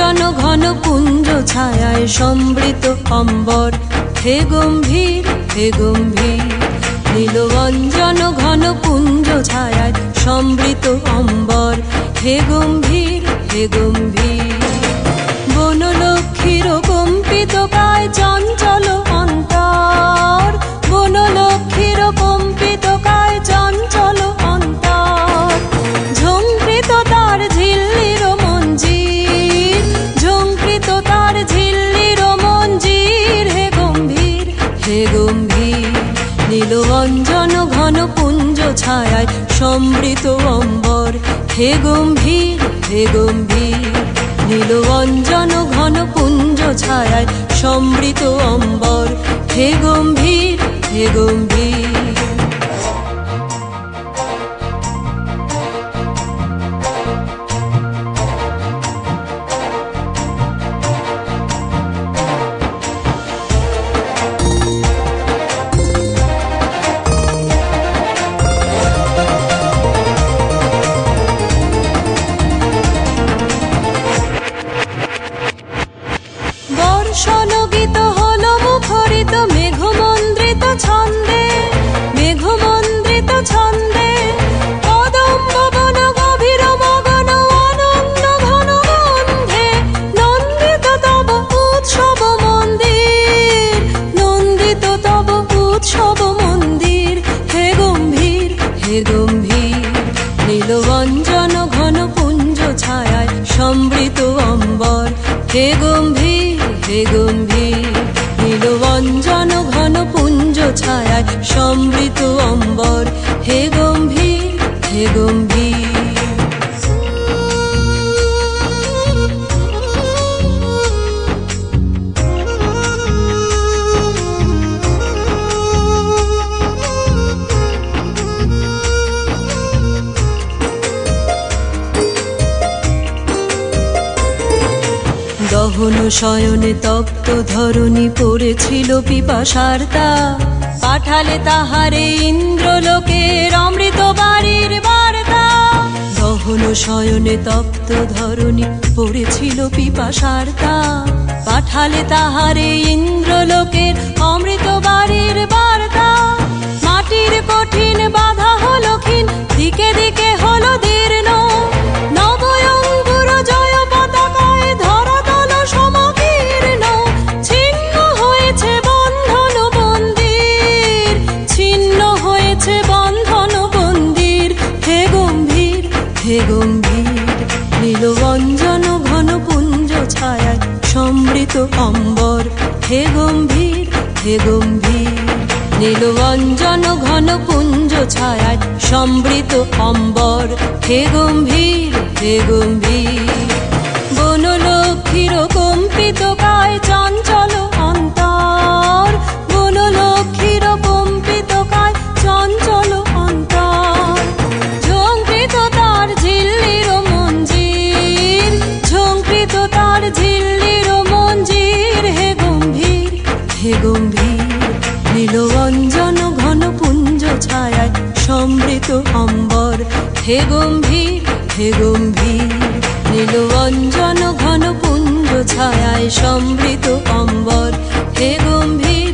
নীলবঞ্জন ঘন পুঞ্জ ছায়ায় সমৃত অম্বর, হে গম্ভীর হে গম্ভীর। নীলবঞ্জন ঘন পুঞ্জ ছায়ায় সমৃত অম্বর, হে গম্ভীর হে গম্ভীর। বনলক্ষ্মীর কম্পিত কায় চঞ্চল অন্তর, বনলক্ষ্মীর কম্পিত কায় চঞ্চল অন্তর। ঝঙ্কৃত তার ঝিল্লির মঞ্জির, ঝঙ্কৃত তার ঝিল্লির মঞ্জির, হে গম্ভীর হে গম্ভীর। নীলবঞ্জন ঘন পুঞ্জ ছায়ায় সমৃত অম্বর, হে গম্ভীর হে গম্ভীর। নীলবঞ্জন ঘন পুঞ্জ ছায়ায় সমৃত অম্বর, হে গম্ভীর হে গম্ভীর। বর্ষণগীত হল মুখরিত মেঘমন্দ্রিত ছন্দে, মেঘমন্দ্রিত ছন্দে। কদম্ব বন গভীর মগন আনন্দ ঘন গন্ধে, নন্দিত তব উৎসব মন্দির, নন্দিত তব উৎসব মন্দির, হে গম্ভীর হে গম্ভীর। নীলবঞ্জন ঘন পুঞ্জ ছায়ায় সমৃত অম্বর, হে গম্ভীর হে গম্ভীর। নীলবঞ্জন ঘন পুঞ্জ ছায়ায় সমৃত অম্বর, হে গম্ভীর হে গম্ভীর। দহন শয়নে তপ্ত ধরণী পড়েছিল পিপাসার্তা, পাঠালে তাহারে ইন্দ্রলোকের অমৃত বাড়ির বার্তা। দহন শয়নে তপ্ত ধরণী পড়েছিল পিপাসার্তা, পাঠালে তাহারে ইন্দ্রলোকের অমৃত বাড়ির বার্তা। মাটির কঠিন বাধা হলো ক্ষীণ, দিকে দিকে হলো দীর্ণ, নবয়ঙ্গুর জয় পতাকায় ধরাতল সমকীর্ণ। ছিন্ন হয়েছে বন্ধন বন্দির, ছিন্ন হয়েছে বন্ধন বন্দির, হে গম্ভীর হে গম্ভীর। নীলবঞ্জন ঘন পুঞ্জ ছায়ায় সমৃত অম্বর, হে গম্ভীর হে গম্ভীর। নীলবঞ্জন ঘন পুঞ্জ ছায়ায় সমৃত অম্বর, হে গম্ভীর হে গম্ভীর। বনলক্ষ্মীর কম্পিত কায় চঞ্চল অন্তর, বনলক্ষ্মীর কম্পিত কায় চঞ্চল অন্তর। ঝঙ্কৃত তার ঝিল্লির মঞ্জির, ঝঙ্কৃত তার ঝিল্লির মঞ্জির, হে গম্ভীর হে গম্ভীর। নীলবঞ্জন ঘন পুঞ্জ ছায়ায় সমৃত অম্বর, হে গম্ভীর হে গম্ভীর। নীলবঞ্জন ঘন পুঞ্জ ছায়ায় সমৃত অম্বর, হে গম্ভীর